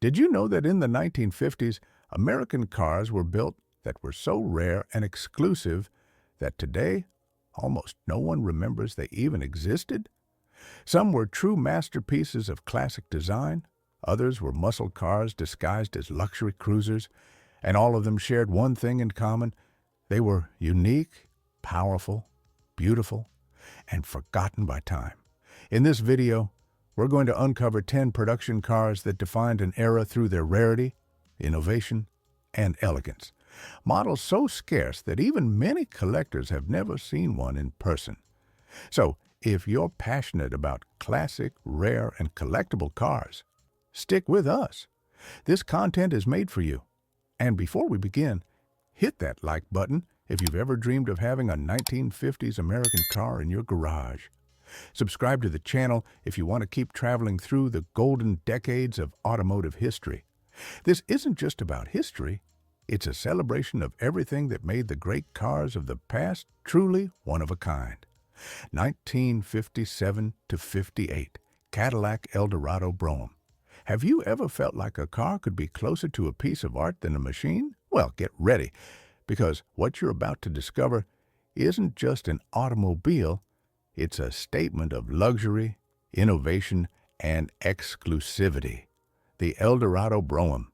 Did you know that in the 1950s, American cars were built that were so rare and exclusive that today almost no one remembers they even existed? Some were true masterpieces of classic design, others were muscle cars disguised as luxury cruisers, and all of them shared one thing in common: they were unique, powerful, beautiful, and forgotten by time. In this video, we're going to uncover 10 production cars that defined an era through their rarity, innovation, and elegance. Models so scarce that even many collectors have never seen one in person. So, if you're passionate about classic, rare, and collectible cars, stick with us. This content is made for you. And before we begin, hit that like button if you've ever dreamed of having a 1950s American car in your garage. Subscribe to the channel if you want to keep traveling through the golden decades of automotive history. This isn't just about history, it's a celebration of everything that made the great cars of the past truly one of a kind. 1957 to 58, Cadillac Eldorado Brougham. Have you ever felt like a car could be closer to a piece of art than a machine? Well, get ready, because what you're about to discover isn't just an automobile, it's a statement of luxury, innovation, and exclusivity. The Eldorado Brougham.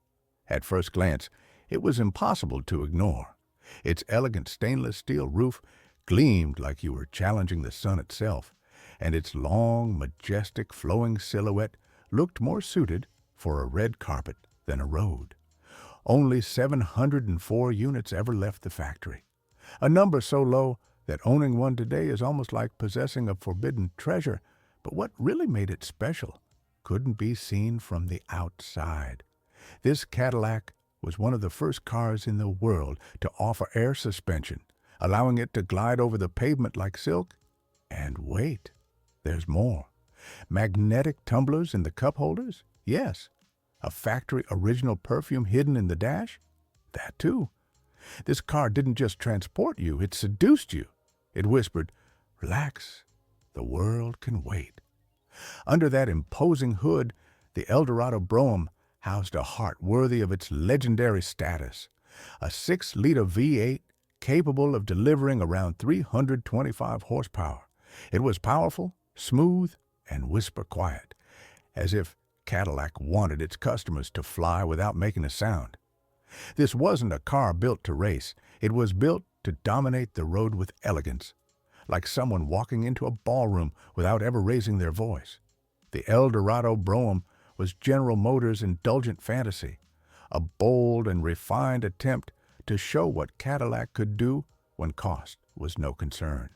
At first glance, it was impossible to ignore. Its elegant stainless steel roof gleamed like you were challenging the sun itself, and its long, majestic, flowing silhouette looked more suited for a red carpet than a road. Only 704 units ever left the factory, a number so low that owning one today is almost like possessing a forbidden treasure. But what really made it special couldn't be seen from the outside. This Cadillac was one of the first cars in the world to offer air suspension, allowing it to glide over the pavement like silk. And wait, there's more. Magnetic tumblers in the cup holders? Yes. A factory original perfume hidden in the dash? That too. This car didn't just transport you, it seduced you. It whispered, "Relax, the world can wait." Under that imposing hood, the Eldorado Brougham housed a heart worthy of its legendary status. A 6-liter V8 capable of delivering around 325 horsepower. It was powerful, smooth, and whisper quiet, as if Cadillac wanted its customers to fly without making a sound. This wasn't a car built to race. It was built to dominate the road with elegance, like someone walking into a ballroom without ever raising their voice. The Eldorado Brougham was General Motors' indulgent fantasy, a bold and refined attempt to show what Cadillac could do when cost was no concern.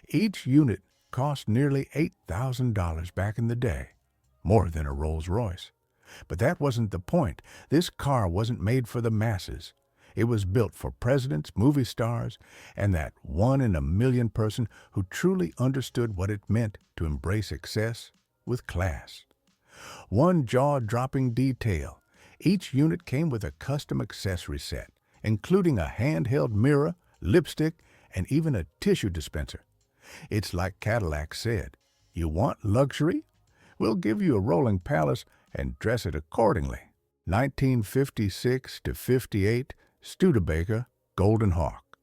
Each unit cost nearly $8,000 back in the day, more than a Rolls-Royce. But that wasn't the point. This car wasn't made for the masses. It was built for presidents, movie stars, and that one-in-a-million person who truly understood what it meant to embrace excess with class. One jaw-dropping detail: each unit came with a custom accessory set, including a handheld mirror, lipstick, and even a tissue dispenser. It's like Cadillac said, "You want luxury? We'll give you a rolling palace and dress it accordingly." 1956 to 58, Studebaker Golden Hawk.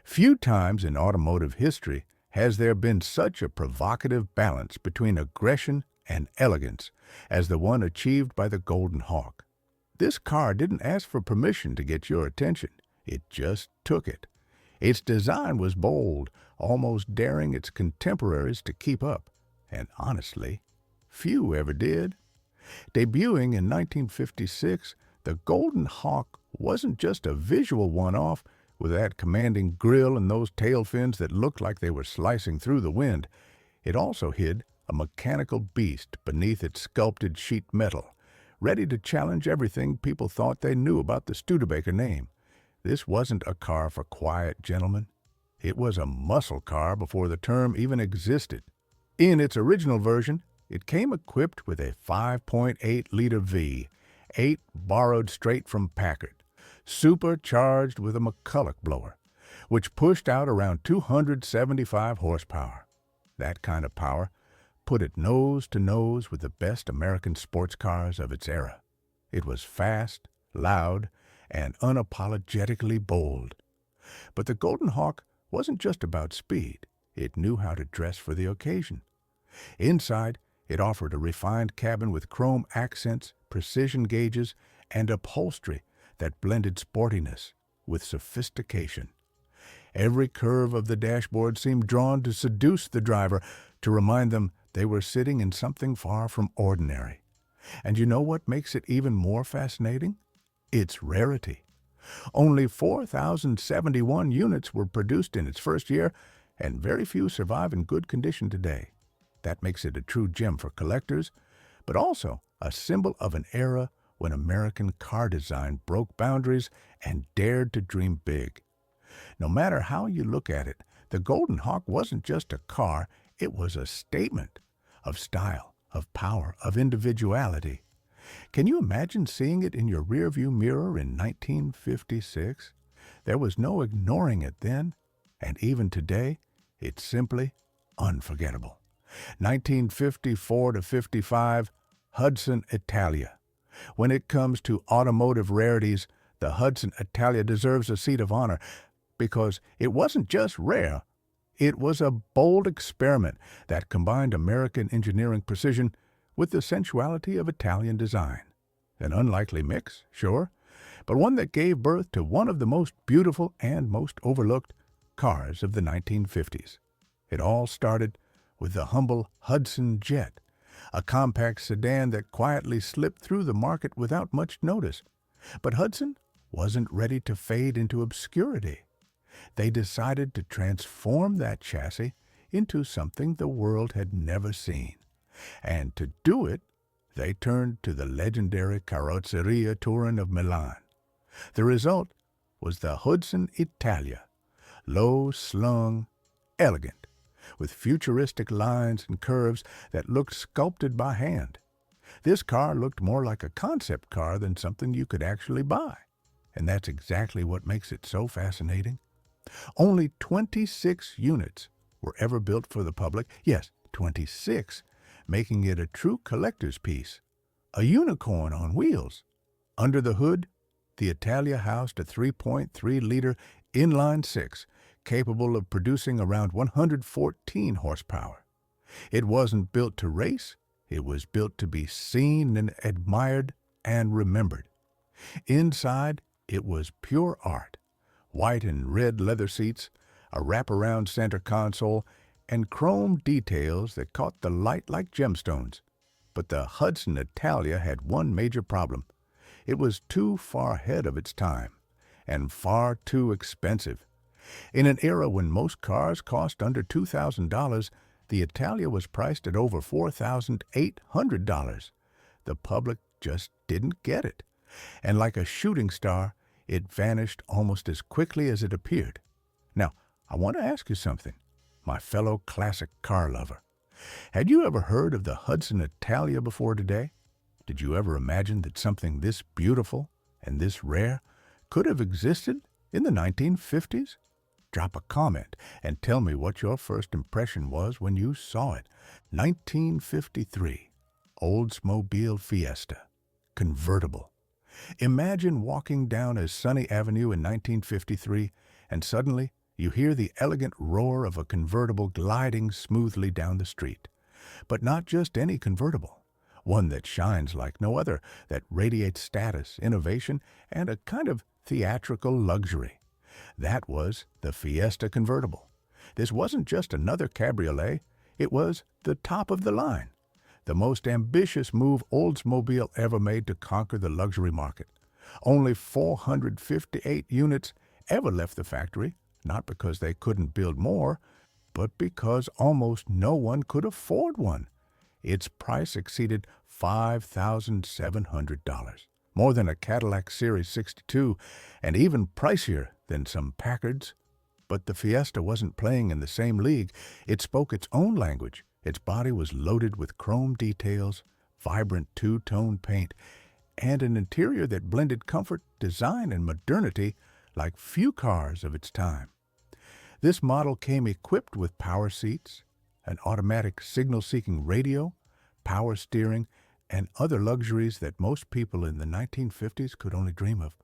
Few times in automotive history has there been such a provocative balance between aggression and elegance as the one achieved by the Golden Hawk. This car didn't ask for permission to get your attention. It just took it. Its design was bold, almost daring its contemporaries to keep up, and honestly, few ever did. Debuting in 1956, the Golden Hawk wasn't just a visual one-off with that commanding grille and those tail fins that looked like they were slicing through the wind. It also hid a mechanical beast beneath its sculpted sheet metal, ready to challenge everything people thought they knew about the Studebaker name. This wasn't a car for quiet gentlemen. It was a muscle car before the term even existed. In its original version, it came equipped with a 5.8-liter V8 borrowed straight from Packard, supercharged with a McCulloch blower, which pushed out around 275 horsepower. That kind of power put it nose to nose with the best American sports cars of its era. It was fast, loud, and unapologetically bold. But the Golden Hawk wasn't just about speed. It knew how to dress for the occasion. Inside, it offered a refined cabin with chrome accents, precision gauges, and upholstery that blended sportiness with sophistication. Every curve of the dashboard seemed drawn to seduce the driver, to remind them they were sitting in something far from ordinary. And you know what makes it even more fascinating? Its rarity. Only 4,071 units were produced in its first year, and very few survive in good condition today. That makes it a true gem for collectors, but also a symbol of an era when American car design broke boundaries and dared to dream big. No matter how you look at it, the Golden Hawk wasn't just a car, it was a statement of style, of power, of individuality. Can you imagine seeing it in your rearview mirror in 1956? There was no ignoring it then, and even today, it's simply unforgettable. 1954 to 55, Hudson Italia. When it comes to automotive rarities, the Hudson Italia deserves a seat of honor because it wasn't just rare, it was a bold experiment that combined American engineering precision with the sensuality of Italian design. An unlikely mix, sure, but one that gave birth to one of the most beautiful and most overlooked cars of the 1950s. It all started with the humble Hudson Jet, a compact sedan that quietly slipped through the market without much notice. But Hudson wasn't ready to fade into obscurity. They decided to transform that chassis into something the world had never seen. And to do it, they turned to the legendary Carrozzeria Touring of Milan. The result was the Hudson Italia, low-slung, elegant, with futuristic lines and curves that looked sculpted by hand. This car looked more like a concept car than something you could actually buy. And that's exactly what makes it so fascinating. Only 26 units were ever built for the public. Yes, 26, making it a true collector's piece. A unicorn on wheels. Under the hood, the Italia housed a 3.3-liter inline-six, capable of producing around 114 horsepower. It wasn't built to race, it was built to be seen and admired and remembered. Inside, it was pure art. White and red leather seats, a wraparound center console, and chrome details that caught the light like gemstones. But the Hudson Italia had one major problem. It was too far ahead of its time, and far too expensive. In an era when most cars cost under $2,000, the Italia was priced at over $4,800. The public just didn't get it. And like a shooting star, it vanished almost as quickly as it appeared. Now, I want to ask you something, my fellow classic car lover. Had you ever heard of the Hudson Italia before today? Did you ever imagine that something this beautiful and this rare could have existed in the 1950s? Drop a comment and tell me what your first impression was when you saw it. 1953, Oldsmobile Fiesta, convertible. Imagine walking down a sunny avenue in 1953, and suddenly you hear the elegant roar of a convertible gliding smoothly down the street. But not just any convertible, one that shines like no other, that radiates status, innovation, and a kind of theatrical luxury. That was the Fiesta convertible. This wasn't just another cabriolet, it was the top of the line. The most ambitious move Oldsmobile ever made to conquer the luxury market. Only 458 units ever left the factory, not because they couldn't build more, but because almost no one could afford one. Its price exceeded $5,700, more than a Cadillac Series 62, and even pricier than some Packards. But the Fiesta wasn't playing in the same league. It spoke its own language. Its body was loaded with chrome details, vibrant two-tone paint, and an interior that blended comfort, design, and modernity like few cars of its time. This model came equipped with power seats, an automatic signal-seeking radio, power steering, and other luxuries that most people in the 1950s could only dream of.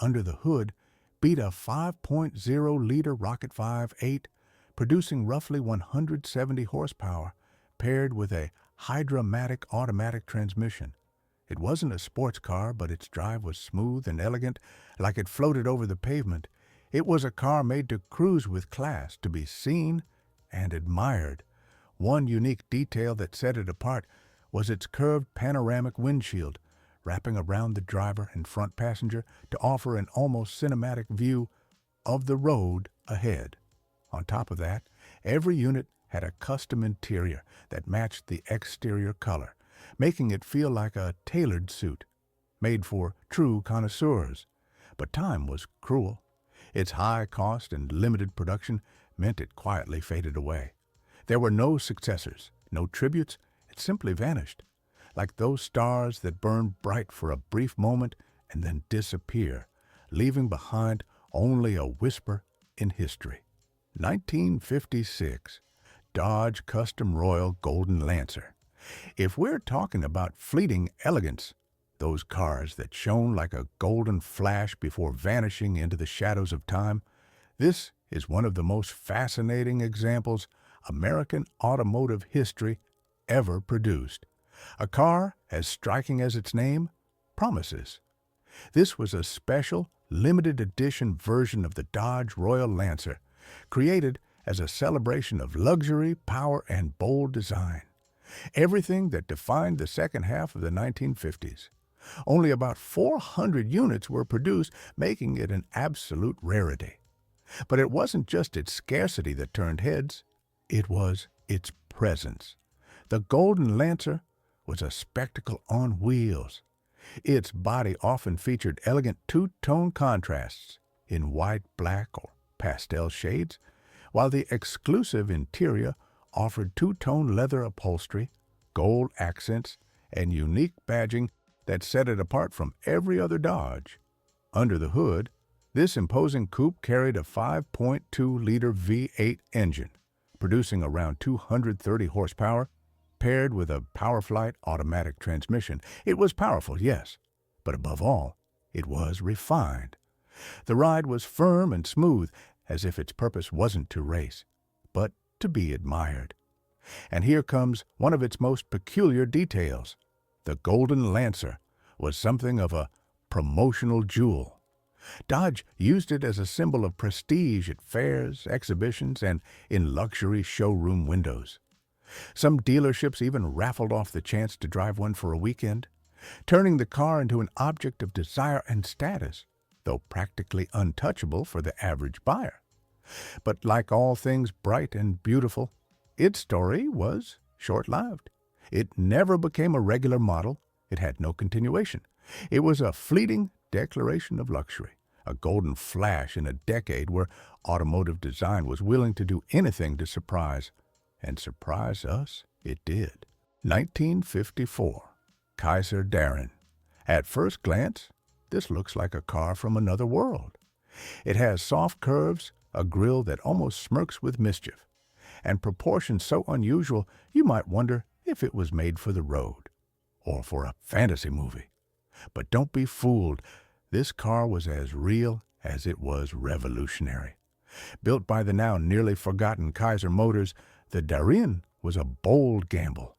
Under the hood beat a 5.0-liter Rocket 5.8, producing roughly 170 horsepower, paired with a Hydra-matic automatic transmission. It wasn't a sports car, but its drive was smooth and elegant, like it floated over the pavement. It was a car made to cruise with class, to be seen and admired. One unique detail that set it apart was its curved panoramic windshield, wrapping around the driver and front passenger to offer an almost cinematic view of the road ahead. On top of that, every unit had a custom interior that matched the exterior color, making it feel like a tailored suit, made for true connoisseurs. But time was cruel. Its high cost and limited production meant it quietly faded away. There were no successors, no tributes. It simply vanished, like those stars that burn bright for a brief moment and then disappear, leaving behind only a whisper in history. 1956, Dodge Custom Royal Golden Lancer. If we're talking about fleeting elegance, those cars that shone like a golden flash before vanishing into the shadows of time, this is one of the most fascinating examples American automotive history ever produced. A car as striking as its name promises. This was a special, limited edition version of the Dodge Royal Lancer, created as a celebration of luxury, power, and bold design. Everything that defined the second half of the 1950s. Only about 400 units were produced, making it an absolute rarity. But it wasn't just its scarcity that turned heads, it was its presence. The Golden Lancer was a spectacle on wheels. Its body often featured elegant two-tone contrasts in white, black, or pastel shades, while the exclusive interior offered two-tone leather upholstery, gold accents, and unique badging that set it apart from every other Dodge. Under the hood, this imposing coupe carried a 5.2-liter V8 engine, producing around 230 horsepower, paired with a PowerFlight automatic transmission. It was powerful, yes, but above all, it was refined. The ride was firm and smooth, as if its purpose wasn't to race, but to be admired. And here comes one of its most peculiar details. The Golden Lancer was something of a promotional jewel. Dodge used it as a symbol of prestige at fairs, exhibitions, and in luxury showroom windows. Some dealerships even raffled off the chance to drive one for a weekend, turning the car into an object of desire and status, though practically untouchable for the average buyer. But like all things bright and beautiful, its story was short-lived. It never became a regular model. It had no continuation. It was a fleeting declaration of luxury, a golden flash in a decade where automotive design was willing to do anything to surprise. And surprise us it did. 1954, Kaiser Darrin. At first glance, this looks like a car from another world. It has soft curves, a grille that almost smirks with mischief, and proportions so unusual you might wonder if it was made for the road or for a fantasy movie. But don't be fooled. This car was as real as it was revolutionary. Built by the now nearly forgotten Kaiser Motors, the Darrin was a bold gamble.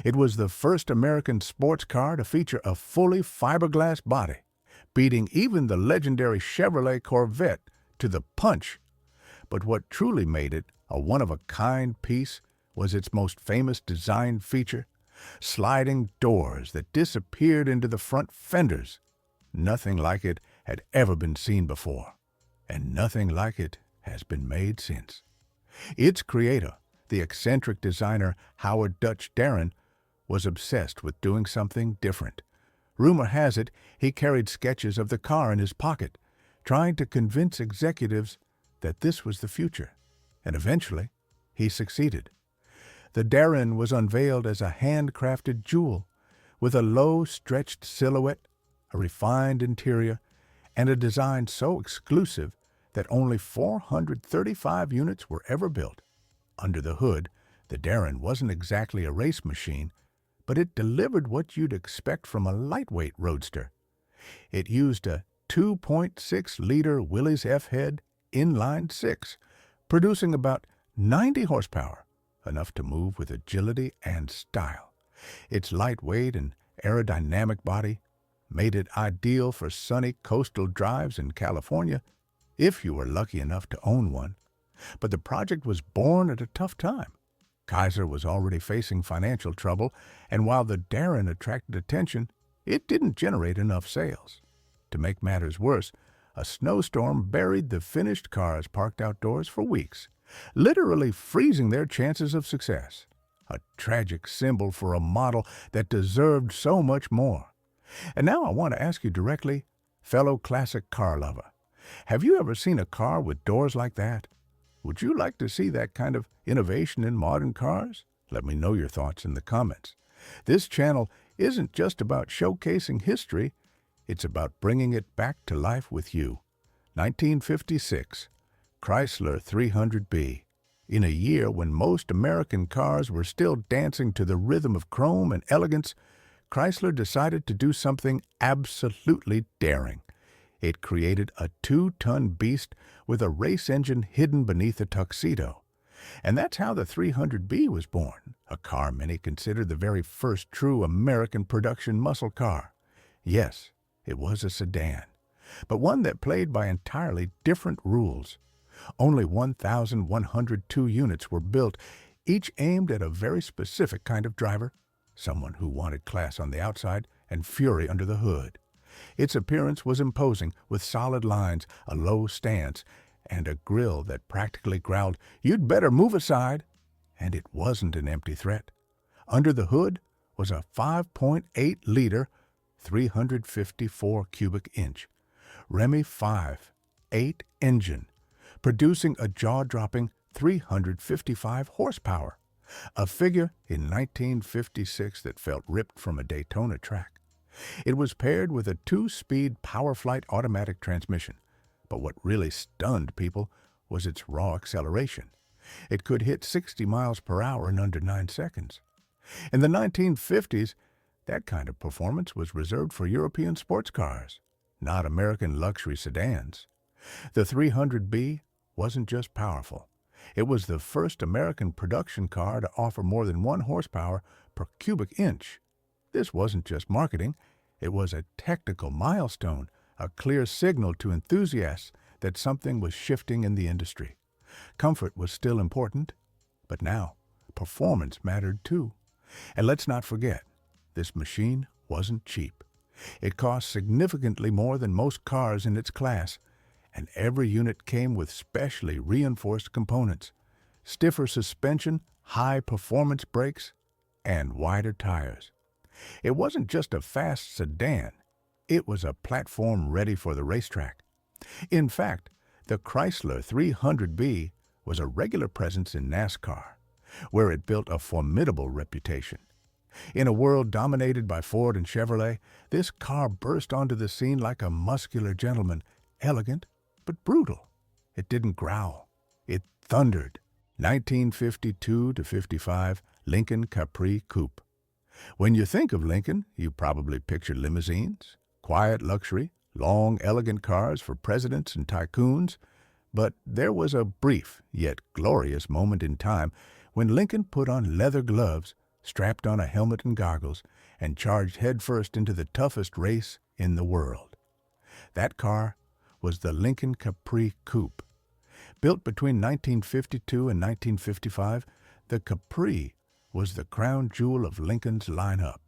It was the first American sports car to feature a fully fiberglass body, beating even the legendary Chevrolet Corvette to the punch. But what truly made it a one-of-a-kind piece was its most famous design feature, sliding doors that disappeared into the front fenders. Nothing like it had ever been seen before, and nothing like it has been made since. Its creator, the eccentric designer Howard "Dutch" Darrin, was obsessed with doing something different. Rumor has it he carried sketches of the car in his pocket, trying to convince executives that this was the future, and eventually he succeeded. The Darrin was unveiled as a handcrafted jewel, with a low, stretched silhouette, a refined interior, and a design so exclusive that only 435 units were ever built. Under the hood, the Darrin wasn't exactly a race machine, but it delivered what you'd expect from a lightweight roadster. It used a 2.6-liter Willys F-head inline six, producing about 90 horsepower, enough to move with agility and style. Its lightweight and aerodynamic body made it ideal for sunny coastal drives in California, if you were lucky enough to own one. But the project was born at a tough time. Kaiser was already facing financial trouble, and while the Darrin attracted attention, it didn't generate enough sales. To make matters worse, a snowstorm buried the finished cars parked outdoors for weeks, literally freezing their chances of success. A tragic symbol for a model that deserved so much more. And now I want to ask you directly, fellow classic car lover, have you ever seen a car with doors like that? Would you like to see that kind of innovation in modern cars? Let me know your thoughts in the comments. This channel isn't just about showcasing history, it's about bringing it back to life with you. 1956, Chrysler 300B. In a year when most American cars were still dancing to the rhythm of chrome and elegance, Chrysler decided to do something absolutely daring. It created a 2-ton beast with a race engine hidden beneath a tuxedo. And that's how the 300B was born, a car many consider the very first true American production muscle car. Yes, it was a sedan, but one that played by entirely different rules. Only 1,102 units were built, each aimed at a very specific kind of driver, someone who wanted class on the outside and fury under the hood. Its appearance was imposing, with solid lines, a low stance, and a grille that practically growled, "You'd better move aside!" And it wasn't an empty threat. Under the hood was a 5.8-liter, 354 cubic inch Remy 5.8 engine, producing a jaw-dropping 355 horsepower, a figure in 1956 that felt ripped from a Daytona track. It was paired with a 2-speed PowerFlight automatic transmission, but what really stunned people was its raw acceleration. It could hit 60 miles per hour in under 9 seconds. In the 1950s, that kind of performance was reserved for European sports cars, not American luxury sedans. The 300B wasn't just powerful. It was the first American production car to offer more than 1 horsepower per cubic inch. This wasn't just marketing, it was a technical milestone, a clear signal to enthusiasts that something was shifting in the industry. Comfort was still important, but now performance mattered too. And let's not forget, this machine wasn't cheap. It cost significantly more than most cars in its class, and every unit came with specially reinforced components, stiffer suspension, high-performance brakes, and wider tires. It wasn't just a fast sedan, it was a platform ready for the racetrack. In fact, the Chrysler 300B was a regular presence in NASCAR, where it built a formidable reputation. In a world dominated by Ford and Chevrolet, this car burst onto the scene like a muscular gentleman, elegant but brutal. It didn't growl, it thundered. 1952 to 55, Lincoln Capri Coupe. When you think of Lincoln, you probably picture limousines, quiet luxury, long, elegant cars for presidents and tycoons. But there was a brief yet glorious moment in time when Lincoln put on leather gloves, strapped on a helmet and goggles, and charged headfirst into the toughest race in the world. That car was the Lincoln Capri Coupe. Built between 1952 and 1955, the Capri was the crown jewel of Lincoln's lineup.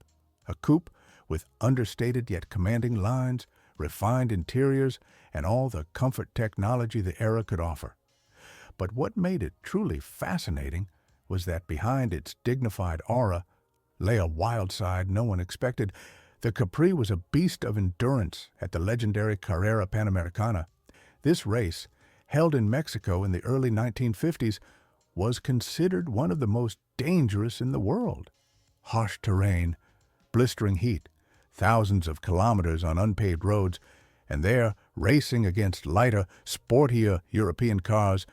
A coupe with understated yet commanding lines, refined interiors, and all the comfort technology the era could offer. But what made it truly fascinating was that behind its dignified aura lay a wild side no one expected. The Capri was a beast of endurance at the legendary Carrera Panamericana. This race, held in Mexico in the early 1950s, was considered one of the most dangerous in the world. Harsh terrain, blistering heat, thousands of kilometers on unpaved roads, and there, racing against lighter, sportier European cars,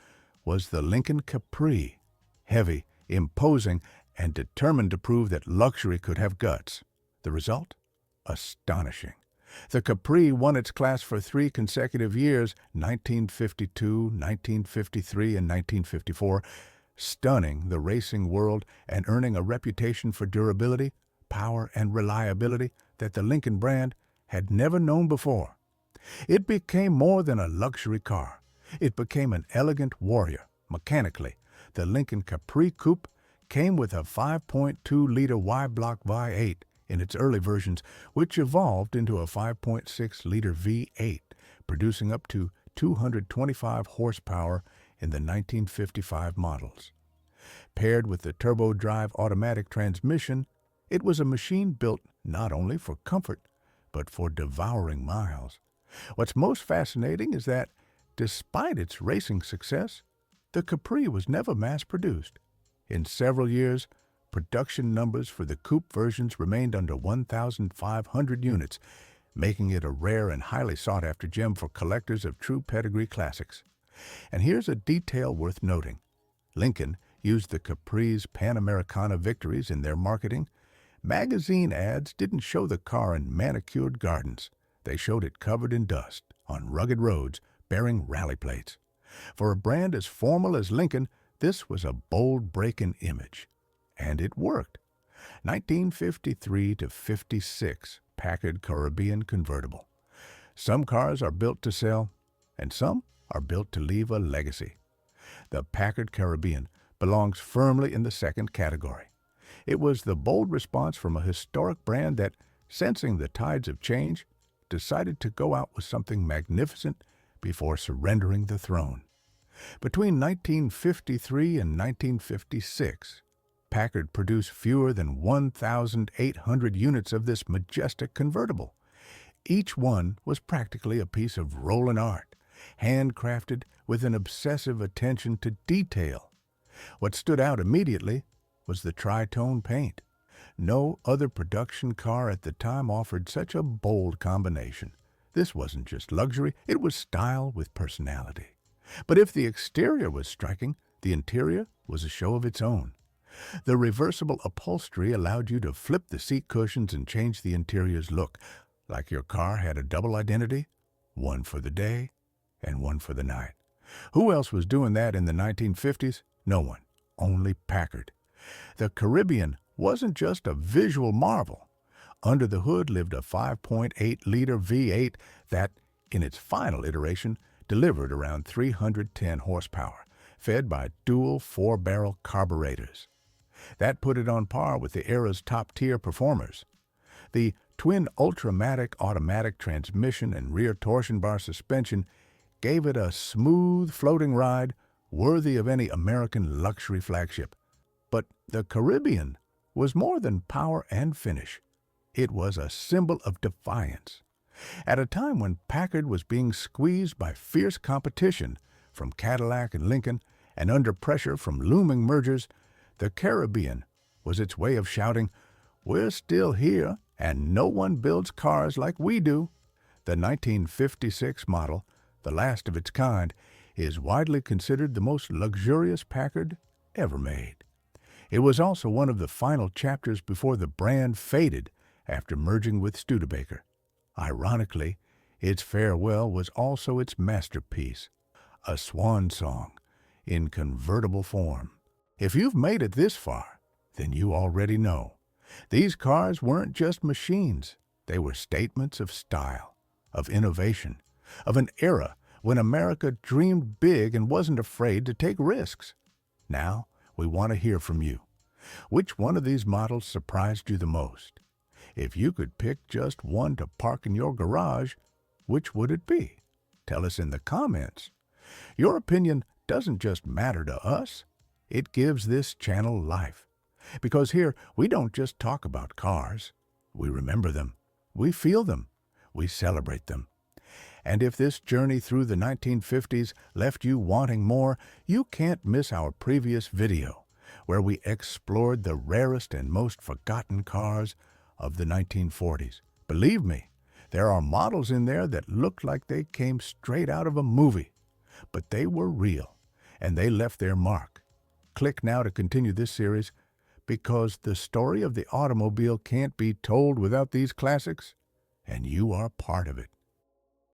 was the Lincoln Capri, heavy, imposing, and determined to prove that luxury could have guts. The result? Astonishing. The Capri won its class for 3 consecutive years, 1952, 1953, and 1954, stunning the racing world and earning a reputation for durability, power, and reliability that the Lincoln brand had never known before. It became more than a luxury car. It became an elegant warrior. Mechanically, the Lincoln Capri Coupe came with a 5.2-liter Y-block V8 in its early versions, which evolved into a 5.6-liter V8, producing up to 225 horsepower in the 1955 models. Paired with the turbo-drive automatic transmission, it was a machine built not only for comfort, but for devouring miles. What's most fascinating is that, despite its racing success, the Capri was never mass-produced. In several years, production numbers for the coupe versions remained under 1,500 units, making it a rare and highly sought-after gem for collectors of true pedigree classics. And here's a detail worth noting. Lincoln used the Capri's Pan-Americana victories in their marketing. Magazine ads didn't show the car in manicured gardens. They showed it covered in dust, on rugged roads, bearing rally plates. For a brand as formal as Lincoln, this was a bold break in image. And it worked. 1953 to 56 Packard Caribbean Convertible. Some cars are built to sell, and some are built to leave a legacy. The Packard Caribbean belongs firmly in the second category. It was the bold response from a historic brand that, sensing the tides of change, decided to go out with something magnificent before surrendering the throne. Between 1953 and 1956, Packard produced fewer than 1,800 units of this majestic convertible. Each one was practically a piece of rolling art, handcrafted with an obsessive attention to detail. What stood out immediately was the tritone paint. No other production car at the time offered such a bold combination. This wasn't just luxury, it was style with personality. But if the exterior was striking, the interior was a show of its own. The reversible upholstery allowed you to flip the seat cushions and change the interior's look, like your car had a double identity, one for the day and one for the night. Who else was doing that in the 1950s? No one, only Packard. The Caribbean wasn't just a visual marvel. Under the hood lived a 5.8-liter V8 that, in its final iteration, delivered around 310 horsepower, fed by dual 4-barrel carburetors. That put it on par with the era's top-tier performers. The twin Ultramatic automatic transmission and rear torsion bar suspension gave it a smooth, floating ride worthy of any American luxury flagship. But the Caribbean was more than power and finish. It was a symbol of defiance. At a time when Packard was being squeezed by fierce competition from Cadillac and Lincoln and under pressure from looming mergers, the Caribbean was its way of shouting, "We're still here, and no one builds cars like we do." The 1956 model, the last of its kind, is widely considered the most luxurious Packard ever made. It was also one of the final chapters before the brand faded after merging with Studebaker. Ironically, its farewell was also its masterpiece, a swan song in convertible form. If you've made it this far, then you already know. These cars weren't just machines. They were statements of style, of innovation, of an era when America dreamed big and wasn't afraid to take risks. Now, we want to hear from you. Which one of these models surprised you the most? If you could pick just one to park in your garage, which would it be? Tell us in the comments. Your opinion doesn't just matter to us. It gives this channel life. Because here, we don't just talk about cars. We remember them. We feel them. We celebrate them. And if this journey through the 1950s left you wanting more, you can't miss our previous video, where we explored the rarest and most forgotten cars of the 1940s. Believe me, there are models in there that look like they came straight out of a movie, but they were real, and they left their mark. Click now to continue this series. because the story of the automobile can't be told without these classics, and you are part of it.